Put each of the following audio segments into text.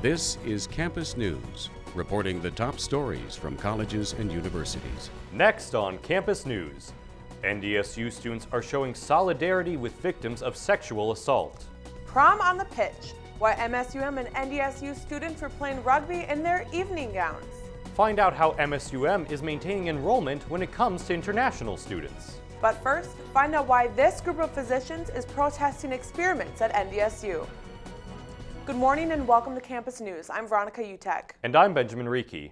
This is Campus News, reporting the top stories from colleges and universities. Next on Campus News, NDSU students are showing solidarity with victims of sexual assault. Prom on the pitch, why MSUM and NDSU students were playing rugby in their evening gowns. Find out how MSUM is maintaining enrollment when it comes to international students. But first, find out why this group of physicians is protesting experiments at NDSU. Good morning and welcome to Campus News. I'm Veronica Utek. And I'm Benjamin Reiki.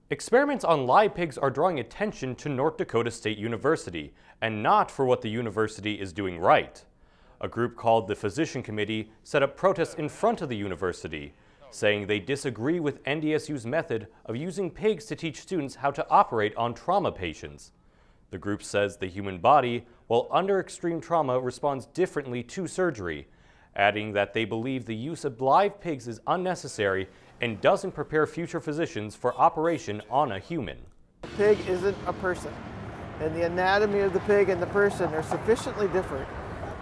Experiments on live pigs are drawing attention to North Dakota State University, and not for what the university is doing right. A group called the Physician Committee set up protests in front of the university, saying they disagree with NDSU's method of using pigs to teach students how to operate on trauma patients. The group says the human body, while under extreme trauma, responds differently to surgery, adding that they believe the use of live pigs is unnecessary and doesn't prepare future physicians for operation on a human. A pig isn't a person, and the anatomy of the pig and the person are sufficiently different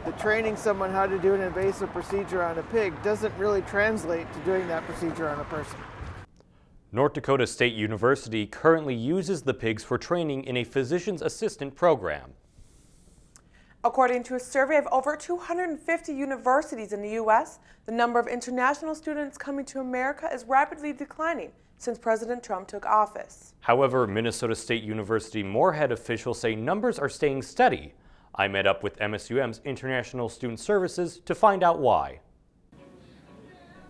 that training someone how to do an invasive procedure on a pig doesn't really translate to doing that procedure on a person. North Dakota State University currently uses the pigs for training in a physician's assistant program. According to a survey of over 250 universities in the U.S., the number of international students coming to America is rapidly declining since President Trump took office. However, Minnesota State University Moorhead officials say numbers are staying steady. I met up with MSUM's International Student Services to find out why.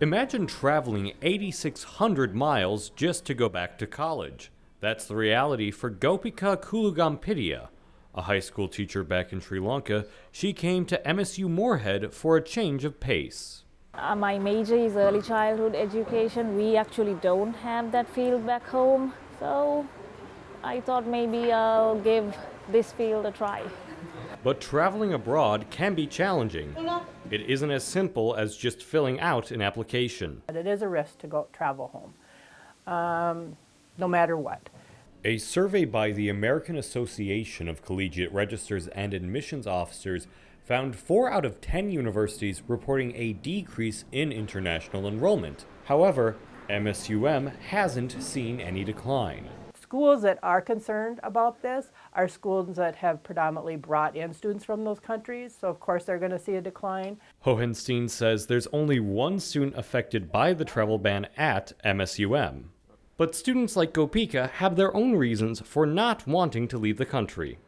Imagine traveling 8,600 miles just to go back to college. That's the reality for Gopika Kulugampidia, a high school teacher back in Sri Lanka. She came to MSU Moorhead for a change of pace. My major is early childhood education. We actually don't have that field back home, so I thought maybe I'll give this field a try. But traveling abroad can be challenging. It isn't as simple as just filling out an application. But it is a risk to go travel home, no matter what. A survey by the American Association of Collegiate Registrars and Admissions Officers found 4 out of 10 universities reporting a decrease in international enrollment. However, MSUM hasn't seen any decline. Schools that are concerned about this are schools that have predominantly brought in students from those countries, so of course they're going to see a decline. Hohenstein says there's only one student affected by the travel ban at MSUM. But students like Gopika have their own reasons for not wanting to leave the country.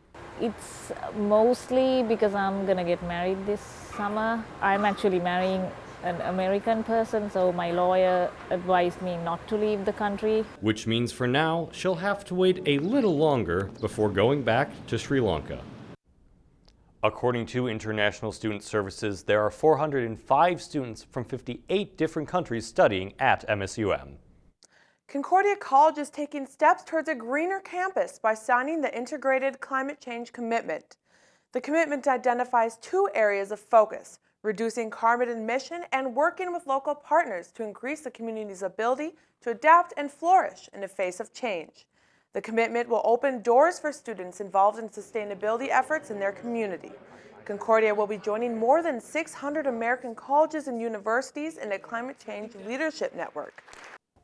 It's mostly because I'm going to get married this summer. I'm actually marrying an American person, so my lawyer advised me not to leave the country. Which means for now, she'll have to wait a little longer before going back to Sri Lanka. According to International Student Services, there are 405 students from 58 different countries studying at MSUM. Concordia College is taking steps towards a greener campus by signing the Integrated Climate Change Commitment. The commitment identifies 2 areas of focus: reducing carbon emission and working with local partners to increase the community's ability to adapt and flourish in the face of change. The commitment will open doors for students involved in sustainability efforts in their community. Concordia will be joining more than 600 American colleges and universities in a climate change leadership network.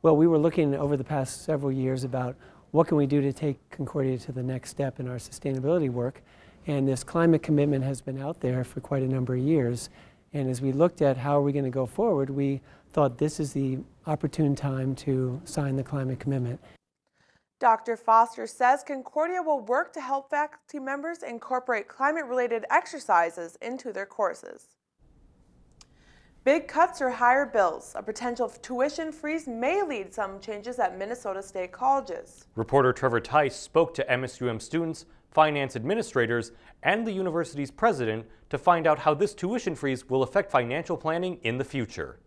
Well, we were looking over the past several years about what can we do to take Concordia to the next step in our sustainability work. And this climate commitment has been out there for quite a number of years. And as we looked at how are we going to go forward, we thought this is the opportune time to sign the climate commitment. Dr. Foster says Concordia will work to help faculty members incorporate climate-related exercises into their courses. Big cuts or higher bills. A potential tuition freeze may lead some changes at Minnesota State colleges. Reporter Trevor Tice spoke to MSUM students, finance administrators, and the university's president to find out how this tuition freeze will affect financial planning in the future.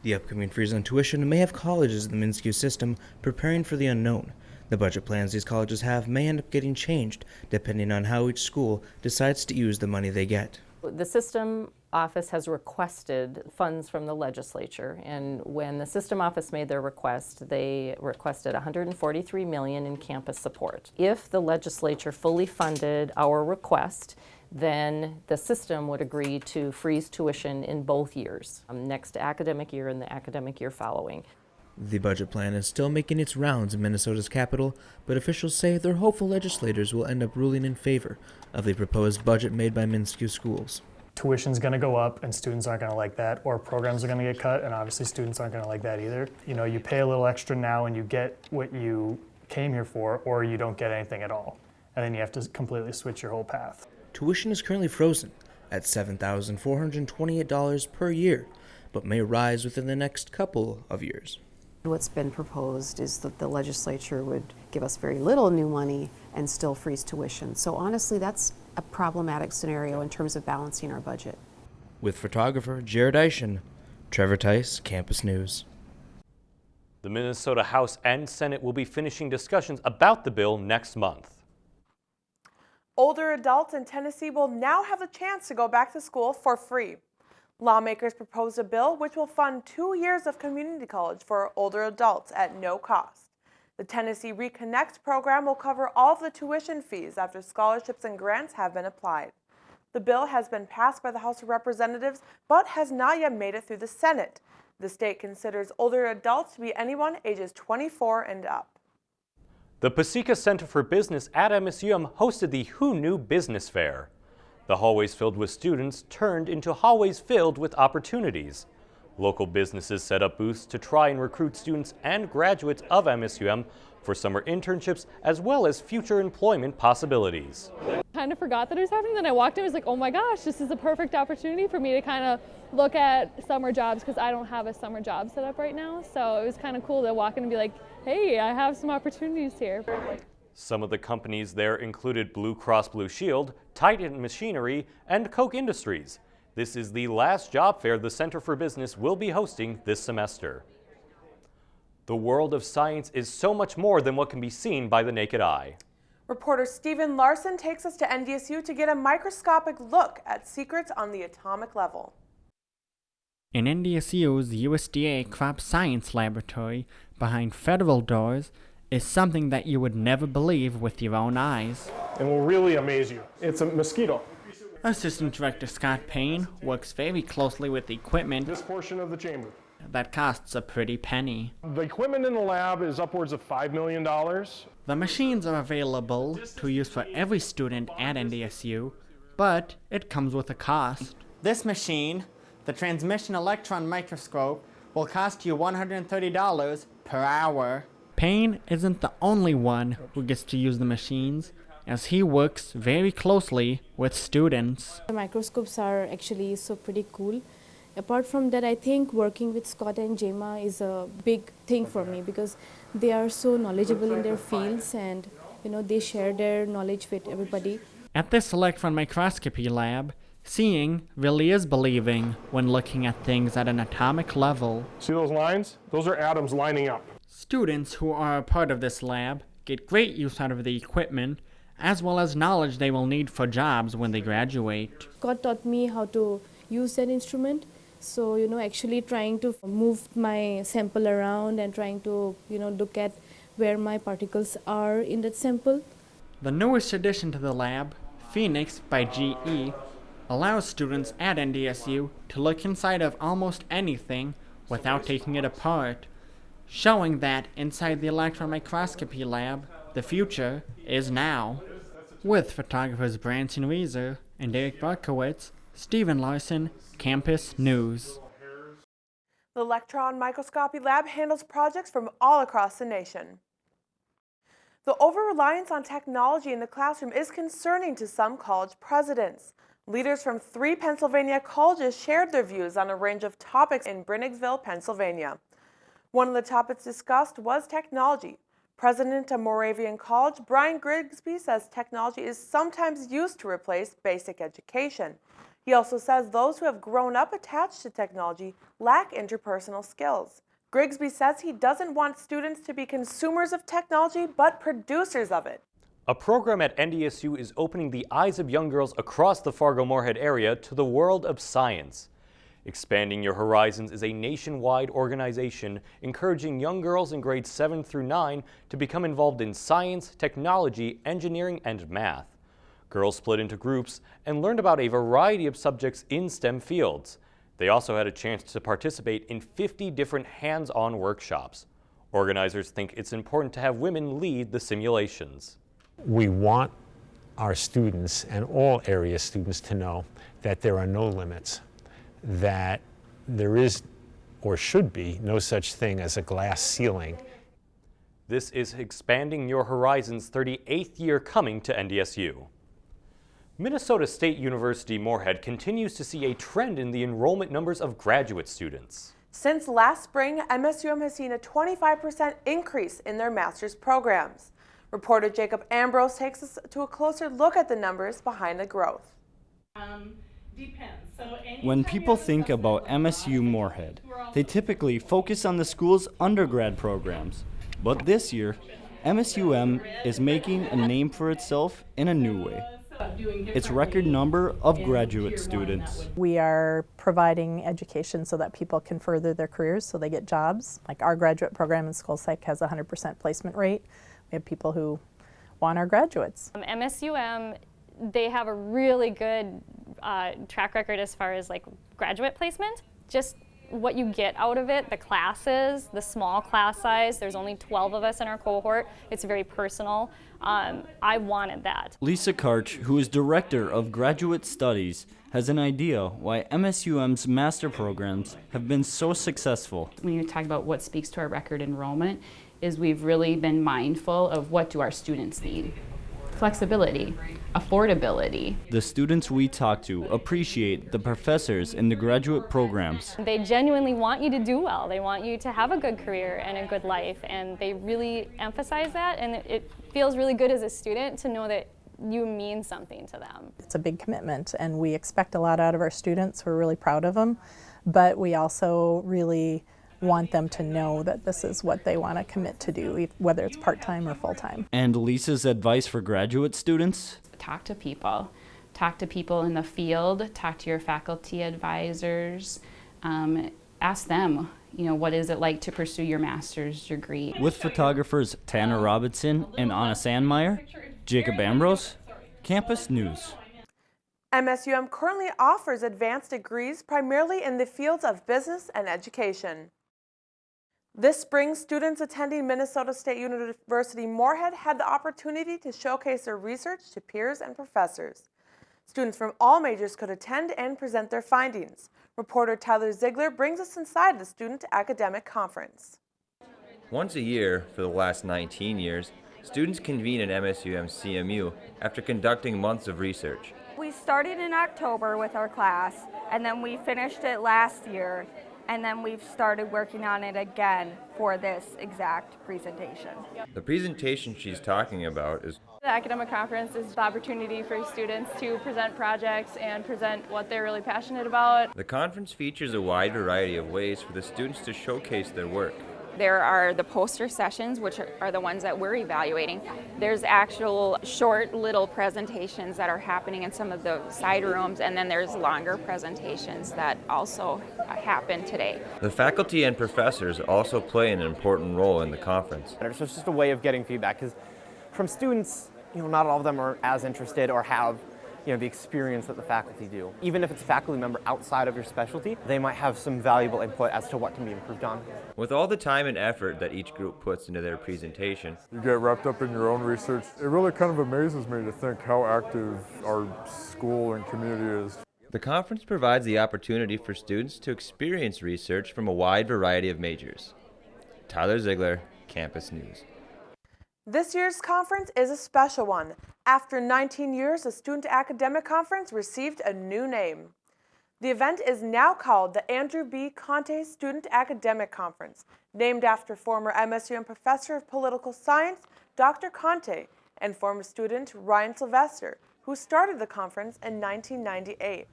The upcoming freeze on tuition may have colleges in the MSU system preparing for the unknown. The budget plans these colleges have may end up getting changed depending on how each school decides to use the money they get. The system office has requested funds from the legislature, and when the system office made their request, they requested $143 million in campus support. If the legislature fully funded our request, then the system would agree to freeze tuition in both years, next academic year and the academic year following. The budget plan is still making its rounds in Minnesota's capital, but officials say they're hopeful legislators will end up ruling in favor of the proposed budget made by MSU schools. Tuition's going to go up and students aren't going to like that, or programs are going to get cut and obviously students aren't going to like that either. You know, you pay a little extra now and you get what you came here for, or you don't get anything at all. And then you have to completely switch your whole path. Tuition is currently frozen at $7,428 per year, but may rise within the next couple of years. What's been proposed is that the legislature would give us very little new money and still freeze tuition. So honestly, that's a problematic scenario in terms of balancing our budget. With photographer Jared Eischen, Trevor Tice, Campus News. The Minnesota House and Senate will be finishing discussions about the bill next month. Older adults in Tennessee will now have the chance to go back to school for free. Lawmakers proposed a bill which will fund 2 years of community college for older adults at no cost. The Tennessee Reconnect program will cover all of the tuition fees after scholarships and grants have been applied. The bill has been passed by the House of Representatives but has not yet made it through the Senate. The state considers older adults to be anyone ages 24 and up. The Pasica Center for Business at MSUM hosted the Who Knew Business Fair. The hallways filled with students turned into hallways filled with opportunities. Local businesses set up booths to try and recruit students and graduates of MSUM for summer internships as well as future employment possibilities. I kind of forgot that it was happening. Then I walked in and was like, oh my gosh, this is a perfect opportunity for me to kind of look at summer jobs because I don't have a summer job set up right now. So it was kind of cool to walk in and be like, hey, I have some opportunities here. Some of the companies there included Blue Cross Blue Shield, Titan Machinery, and Koch Industries. This is the last job fair the Center for Business will be hosting this semester. The world of science is so much more than what can be seen by the naked eye. Reporter Stephen Larson takes us to NDSU to get a microscopic look at secrets on the atomic level. In NDSU's USDA Crop Science Laboratory, behind federal doors, is something that you would never believe with your own eyes. And will really amaze you. It's a mosquito. Assistant Director Scott Payne works very closely with the equipment This portion of the chamber. that costs a pretty penny. The equipment in the lab is upwards of $5 million. The machines are available to use for every student at NDSU, but it comes with a cost. This machine, the transmission electron microscope, will cost you $130 per hour. Payne isn't the only one who gets to use the machines, as he works very closely with students. The microscopes are actually so pretty cool. Apart from that, I think working with Scott and Jema is a big thing for me because they are so knowledgeable in their fields and they share their knowledge with everybody. At this electron microscopy lab, seeing really is believing when looking at things at an atomic level. See those lines? Those are atoms lining up. Students who are a part of this lab get great use out of the equipment, as well as knowledge they will need for jobs when they graduate. Scott taught me how to use that instrument. So, actually trying to move my sample around and trying to, look at where my particles are in that sample. The newest addition to the lab, Phoenix by GE, allows students at NDSU to look inside of almost anything without taking it apart, showing that inside the electron microscopy lab, the future is now. With photographers Branson Reeser and Eric Barkowitz, Stephen Larson, Campus News. The Electron Microscopy Lab handles projects from all across the nation. The over-reliance on technology in the classroom is concerning to some college presidents. Leaders from 3 Pennsylvania colleges shared their views on a range of topics in Brennigsville, Pennsylvania. One of the topics discussed was technology. President of Moravian College, Brian Grigsby, says technology is sometimes used to replace basic education. He also says those who have grown up attached to technology lack interpersonal skills. Grigsby says he doesn't want students to be consumers of technology, but producers of it. A program at NDSU is opening the eyes of young girls across the Fargo-Moorhead area to the world of science. Expanding Your Horizons is a nationwide organization encouraging young girls in grades 7 through 9 to become involved in science, technology, engineering, and math. Girls split into groups and learned about a variety of subjects in STEM fields. They also had a chance to participate in 50 different hands-on workshops. Organizers think it's important to have women lead the simulations. We want our students and all area students to know that there are no limits, that there is or should be no such thing as a glass ceiling. This is Expanding Your Horizons' 38th year coming to NDSU. Minnesota State University Moorhead continues to see a trend in the enrollment numbers of graduate students. Since last spring, MSUM has seen a 25% increase in their master's programs. Reporter Jacob Ambrose takes us to a closer look at the numbers behind the growth. When people think about MSU Moorhead, they typically focus on the school's undergrad programs. But this year, MSUM is making a name for itself in a new way. Its record number of graduate students. We are providing education so that people can further their careers so they get jobs. Like our graduate program in school psych has a 100% placement rate. We have people who want our graduates. MSUM, they have a really good track record as far as like graduate placement. Just what you get out of it, the classes, the small class size, there's only 12 of us in our cohort, it's very personal. I wanted that. Lisa Karch, who is Director of Graduate Studies, has an idea why MSUM's master programs have been so successful. When you talk about what speaks to our record enrollment, is we've really been mindful of what do our students need. Flexibility, affordability. The students we talk to appreciate the professors in the graduate programs. They genuinely want you to do well. They want you to have a good career and a good life, and they really emphasize that, and it feels really good as a student to know that you mean something to them. It's a big commitment, and we expect a lot out of our students. We're really proud of them, but we also really want them to know that this is what they want to commit to do, whether it's part-time or full-time. And Lisa's advice for graduate students? Talk to people. Talk to people in the field, talk to your faculty advisors, ask them, what is it like to pursue your master's degree? With photographers Tanner Robinson and Anna Sandmeyer, Jacob Ambrose, Campus News. MSUM currently offers advanced degrees primarily in the fields of business and education. This spring, students attending Minnesota State University Moorhead had the opportunity to showcase their research to peers and professors. Students from all majors could attend and present their findings. Reporter Tyler Ziegler brings us inside the Student Academic Conference. Once a year for the last 19 years, students convene at MSUM CMU after conducting months of research. We started in October with our class, and then we finished it last year. And then we've started working on it again for this exact presentation. The presentation she's talking about is the academic conference is the opportunity for students to present projects and present what they're really passionate about. The conference features a wide variety of ways for the students to showcase their work. There are the poster sessions, which are the ones that we're evaluating. There's actual short little presentations that are happening in some of the side rooms, and then there's longer presentations that also happen today. The faculty and professors also play an important role in the conference. So it's just a way of getting feedback, because from students, not all of them are as interested or have the experience that the faculty do. Even if it's a faculty member outside of your specialty, they might have some valuable input as to what can be improved on. With all the time and effort that each group puts into their presentation, you get wrapped up in your own research. It really kind of amazes me to think how active our school and community is. The conference provides the opportunity for students to experience research from a wide variety of majors. Tyler Ziegler, Campus News. This year's conference is a special one. After 19 years, the Student Academic Conference received a new name. The event is now called the Andrew B. Conte Student Academic Conference, named after former MSUM Professor of Political Science, Dr. Conte, and former student Ryan Sylvester, who started the conference in 1998.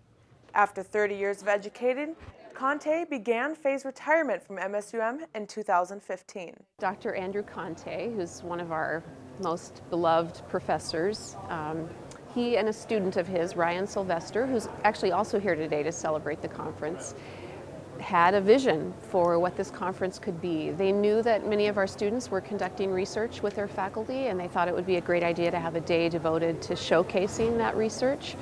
After 30 years of educating, Conte began phased retirement from MSUM in 2015. Dr. Andrew Conte, who's one of our most beloved professors, he and a student of his, Ryan Sylvester, who's actually also here today to celebrate the conference, had a vision for what this conference could be. They knew that many of our students were conducting research with their faculty, and they thought it would be a great idea to have a day devoted to showcasing that research.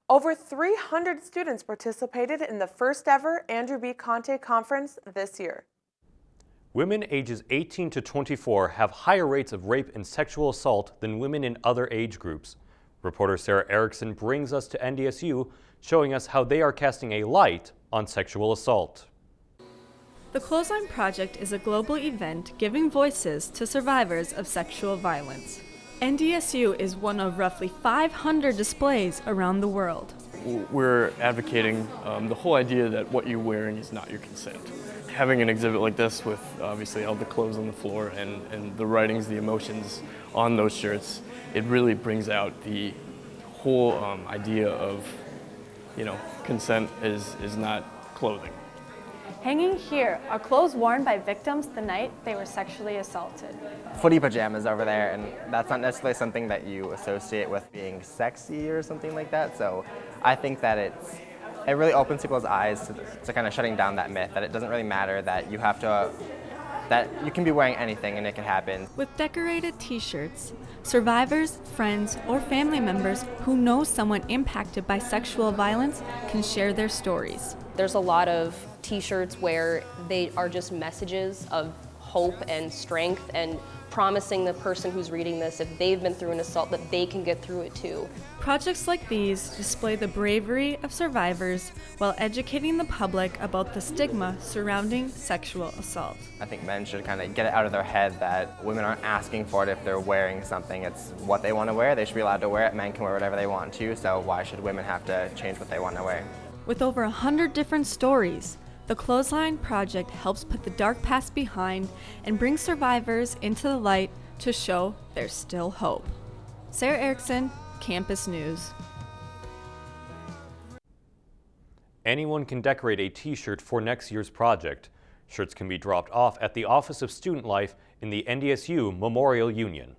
Over 300 students participated in the first ever Andrew B. Conte Conference this year. Women ages 18 to 24 have higher rates of rape and sexual assault than women in other age groups. Reporter Sarah Erickson brings us to NDSU, showing us how they are casting a light on sexual assault. The Clothesline Project is a global event giving voices to survivors of sexual violence. NDSU is one of roughly 500 displays around the world. We're advocating the whole idea that what you're wearing is not your consent. Having an exhibit like this with obviously all the clothes on the floor and the writings, the emotions on those shirts, it really brings out the whole idea of, consent is not clothing. Hanging here are clothes worn by victims the night they were sexually assaulted. Footy pajamas over there, and that's not necessarily something that you associate with being sexy or something like that. So I think that it really opens people's eyes to kind of shutting down that myth that it doesn't really matter that you have to, that you can be wearing anything and it can happen. With decorated t-shirts, survivors, friends, or family members who know someone impacted by sexual violence can share their stories. There's a lot of t-shirts where they are just messages of hope and strength and promising the person who's reading this, if they've been through an assault, that they can get through it too. Projects like these display the bravery of survivors while educating the public about the stigma surrounding sexual assault. I think men should kind of get it out of their head that women aren't asking for it if they're wearing something. It's what they want to wear. They should be allowed to wear it. Men can wear whatever they want to, so why should women have to change what they want to wear? With over 100 different stories, the Clothesline Project helps put the dark past behind and bring survivors into the light to show there's still hope. Sarah Erickson, Campus News. Anyone can decorate a t-shirt for next year's project. Shirts can be dropped off at the Office of Student Life in the NDSU Memorial Union.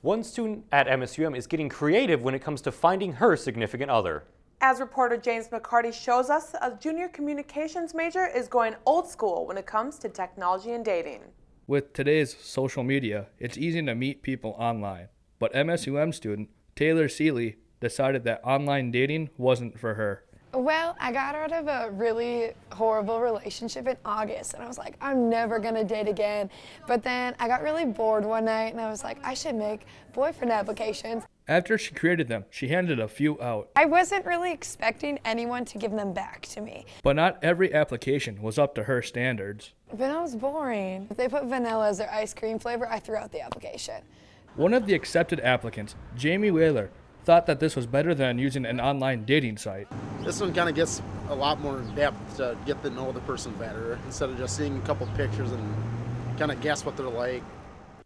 One student at MSUM is getting creative when it comes to finding her significant other. As reporter James McCarty shows us, a junior communications major is going old school when it comes to technology and dating. With today's social media, it's easy to meet people online. But MSUM student Taylor Seeley decided that online dating wasn't for her. Well, I got out of a really horrible relationship in August, and I was like, I'm never gonna date again. But then I got really bored one night, and I was like, I should make boyfriend applications. After she created them, she handed a few out. I wasn't really expecting anyone to give them back to me. But not every application was up to her standards. But I was boring. If they put vanilla as their ice cream flavor, I threw out the application. One of the accepted applicants, Jamie Whaler, thought that this was better than using an online dating site. This one kind of gets a lot more depth to get to know the person better instead of just seeing a couple pictures and kind of guess what they're like.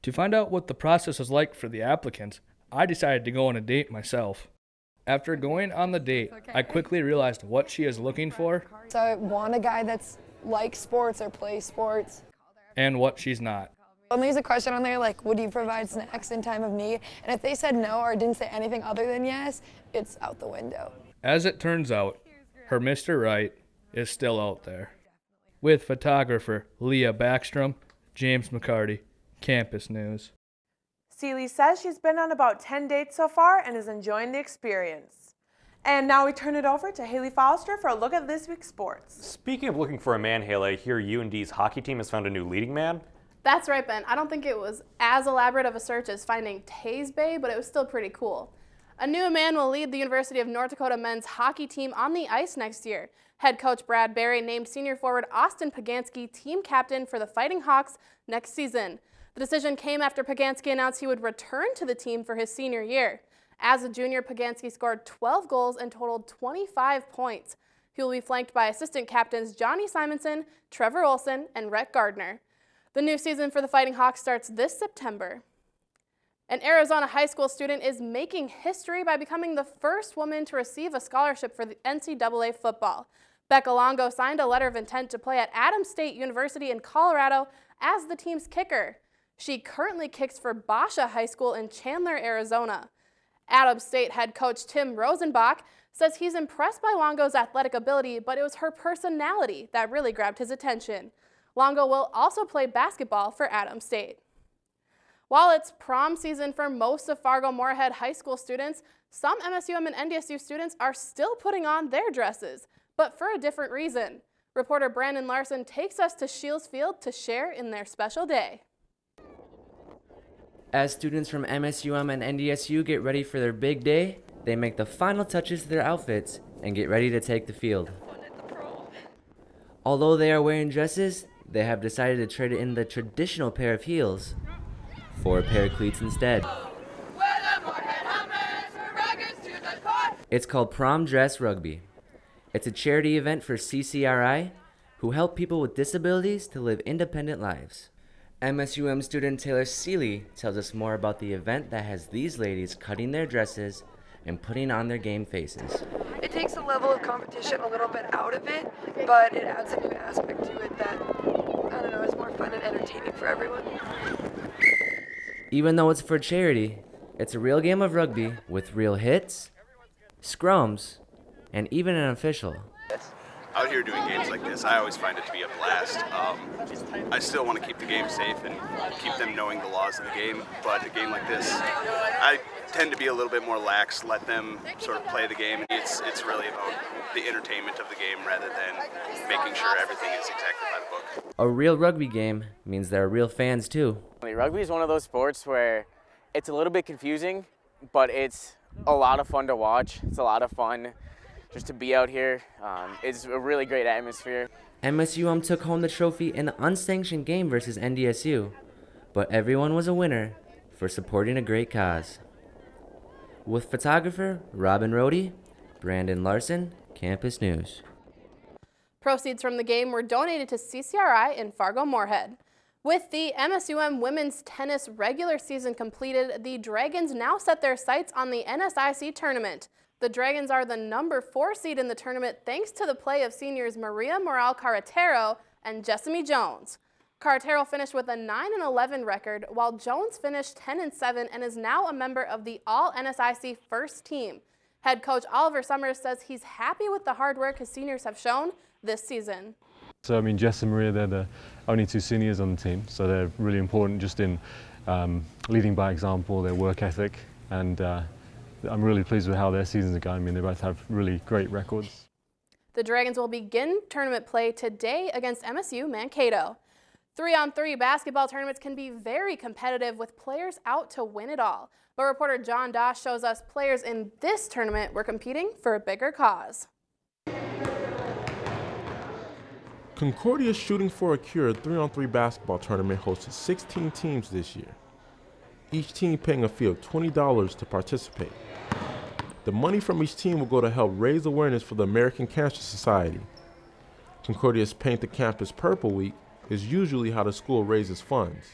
To find out what the process is like for the applicants, I decided to go on a date myself. After going on the date, I quickly realized what she is looking for. So I want a guy that's likes sports or plays sports. And what she's not. When there's a question on there like, would you provide snacks in time of need? And if they said no or didn't say anything other than yes, it's out the window. As it turns out, her Mr. Right is still out there. With photographer Leah Backstrom, James McCarty, Campus News. Seeley says she's been on about 10 dates so far and is enjoying the experience. And now we turn it over to Haley Foster for a look at this week's sports. Speaking of looking for a man, Haley, I hear UND's hockey team has found a new leading man. That's right, Ben. I don't think it was as elaborate of a search as finding Taze Bay, but it was still pretty cool. A new man will lead the University of North Dakota men's hockey team on the ice next year. Head coach Brad Berry named senior forward Austin Pagansky team captain for the Fighting Hawks next season. The decision came after Pagansky announced he would return to the team for his senior year. As a junior, Pagansky scored 12 goals and totaled 25 points. He will be flanked by assistant captains Johnny Simonson, Trevor Olson, and Rhett Gardner. The new season for the Fighting Hawks starts this September. An Arizona high school student is making history by becoming the first woman to receive a scholarship for the NCAA football. Becca Longo signed a letter of intent to play at Adams State University in Colorado as the team's kicker. She currently kicks for Basha High School in Chandler, Arizona. Adams State head coach Tim Rosenbach says he's impressed by Longo's athletic ability, but it was her personality that really grabbed his attention. Longo will also play basketball for Adams State. While it's prom season for most of Fargo-Moorhead high school students, some MSUM and NDSU students are still putting on their dresses, but for a different reason. Reporter Brandon Larson takes us to Shields Field to share in their special day. As students from MSUM and NDSU get ready for their big day, they make the final touches to their outfits and get ready to take the field. Although they are wearing dresses, they have decided to trade in the traditional pair of heels for a pair of cleats instead. It's called Prom Dress Rugby. It's a charity event for CCRI, who help people with disabilities to live independent lives. MSUM student Taylor Seeley tells us more about the event that has these ladies cutting their dresses and putting on their game faces. It takes the level of competition a little bit out of it, but it adds a new aspect to it that, I don't know, is more fun and entertaining for everyone. Even though it's for charity, it's a real game of rugby with real hits, scrums, and even an official. Out here doing games like this, I always find it to be a blast. I still want to keep the game safe and keep them knowing the laws of the game, but a game like this, I tend to be a little bit more lax, let them sort of play the game. It's really about the entertainment of the game rather than making sure everything is exactly by the book. A real rugby game means there are real fans too. Rugby is one of those sports where it's a little bit confusing, but it's a lot of fun to watch. It's a lot of fun just to be out here. It's a really great atmosphere. MSUM took home the trophy in an unsanctioned game versus NDSU, but everyone was a winner for supporting a great cause. With photographer Robin Rohde, Brandon Larson, Campus News. Proceeds from the game were donated to CCRI in Fargo-Moorhead. With the MSUM women's tennis regular season completed, the Dragons now set their sights on the NSIC tournament. The Dragons are the number 4 seed in the tournament thanks to the play of seniors Maria Morale-Carretero and Jessamy Jones. Carretero finished with a 9-11 record, while Jones finished 10-7 and is now a member of the All-NSIC first team. Head coach Oliver Summers says he's happy with the hard work his seniors have shown this season. So, I mean, Jess and Maria, they're the only 2 seniors on the team, so they're really important just in leading by example, their work ethic, and I'm really pleased with how their seasons are going. I mean, they both have really great records. The Dragons will begin tournament play today against MSU Mankato. 3-on-3 basketball tournaments can be very competitive with players out to win it all. But reporter John Doss shows us players in this tournament were competing for a bigger cause. Concordia's Shooting for a Cure 3-on-3 basketball tournament hosted 16 teams this year, each team paying a fee of $20 to participate. The money from each team will go to help raise awareness for the American Cancer Society. Concordia's Paint the Campus Purple Week is usually how the school raises funds.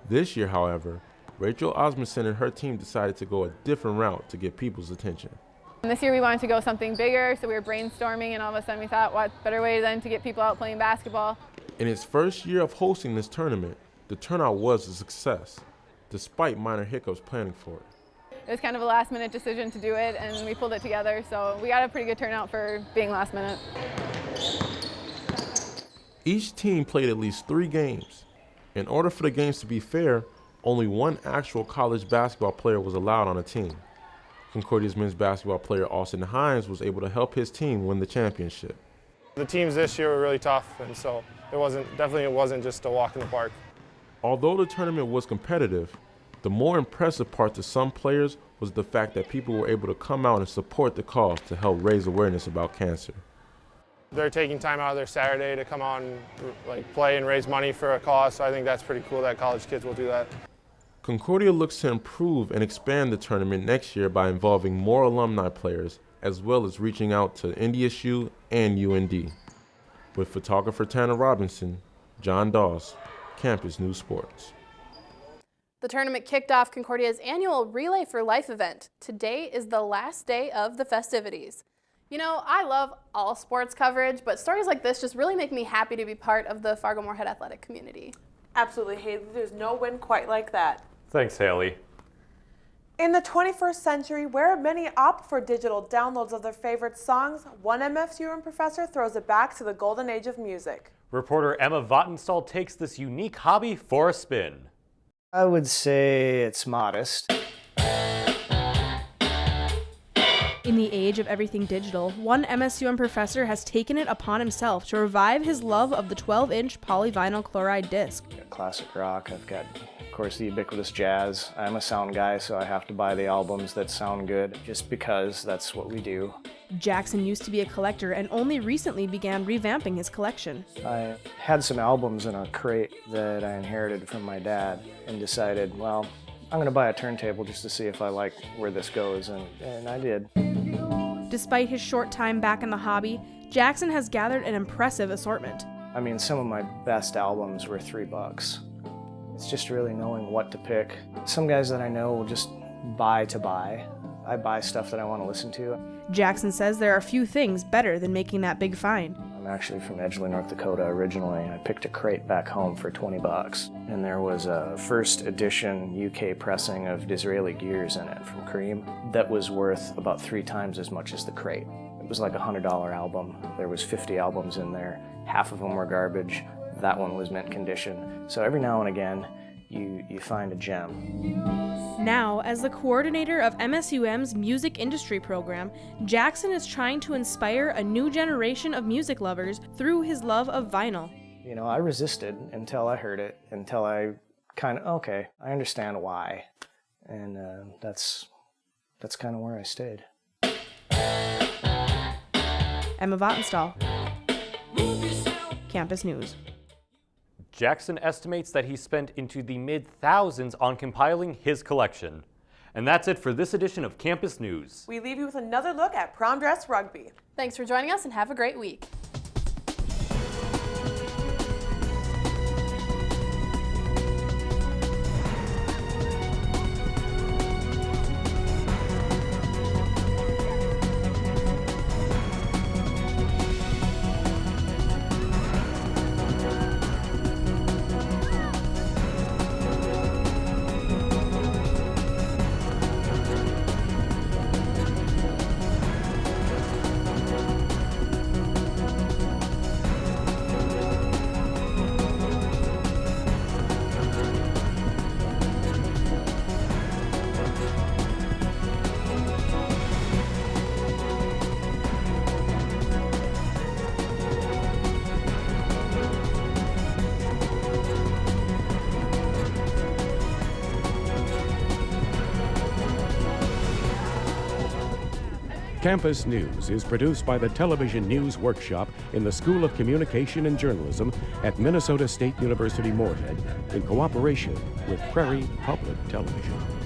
This year, however, Rachel Osmondson and her team decided to go a different route to get people's attention. And this year we wanted to go something bigger, so we were brainstorming, and all of a sudden we thought, what better way than to get people out playing basketball. In its first year of hosting this tournament, the turnout was a success, despite minor hiccups planning for it. It was kind of a last-minute decision to do it, and we pulled it together, so we got a pretty good turnout for being last minute. Each team played at least 3 games. In order for the games to be fair, only one actual college basketball player was allowed on a team. Concordia's men's basketball player Austin Hines was able to help his team win the championship. The teams this year were really tough, and so it wasn't just a walk in the park. Although the tournament was competitive, the more impressive part to some players was the fact that people were able to come out and support the cause to help raise awareness about cancer. They're taking time out of their Saturday to come out and play and raise money for a cause, so I think that's pretty cool that college kids will do that. Concordia looks to improve and expand the tournament next year by involving more alumni players, as well as reaching out to NDSU and UND. With photographer Tanner Robinson, John Doss, Campus News Sports. The tournament kicked off Concordia's annual Relay for Life event. Today is the last day of the festivities. You know, I love all sports coverage, but stories like this just really make me happy to be part of the Fargo-Moorhead athletic community. Absolutely, Haley. There's no win quite like that. Thanks, Haley. In the 21st century, where many opt for digital downloads of their favorite songs, one MSUM professor throws it back to the golden age of music. Reporter Emma Vattenstall takes this unique hobby for a spin. I would say it's modest. In the age of everything digital, one MSUM professor has taken it upon himself to revive his love of the 12-inch polyvinyl chloride disc. Classic rock, I've got, of course, the ubiquitous jazz. I'm a sound guy, so I have to buy the albums that sound good, just because that's what we do. Jackson used to be a collector and only recently began revamping his collection. I had some albums in a crate that I inherited from my dad and decided, well, I'm going to buy a turntable just to see if I like where this goes, and I did. Despite his short time back in the hobby, Jackson has gathered an impressive assortment. I mean, some of my best albums were $3. It's just really knowing what to pick. Some guys that I know will just buy to buy. I buy stuff that I want to listen to. Jackson says there are few things better than making that big find. I'm actually from Edgeley, North Dakota originally. I picked a crate back home for $20. And there was a first edition UK pressing of Disraeli Gears in it from Cream that was worth about 3 times as much as the crate. It was like a $100 album. There was 50 albums in there. Half of them were garbage. That one was mint condition. So every now and again, you find a gem. Now, as the coordinator of MSUM's music industry program, Jackson is trying to inspire a new generation of music lovers through his love of vinyl. You know, I resisted until I heard it, until I kind of, okay, I understand why. And that's kind of where I stayed. Emma Vattenstall, Campus News. Jackson estimates that he spent into the mid-thousands on compiling his collection. And that's it for this edition of Campus News. We leave you with another look at prom dress rugby. Thanks for joining us and have a great week. Campus News is produced by the Television News Workshop in the School of Communication and Journalism at Minnesota State University Moorhead in cooperation with Prairie Public Television.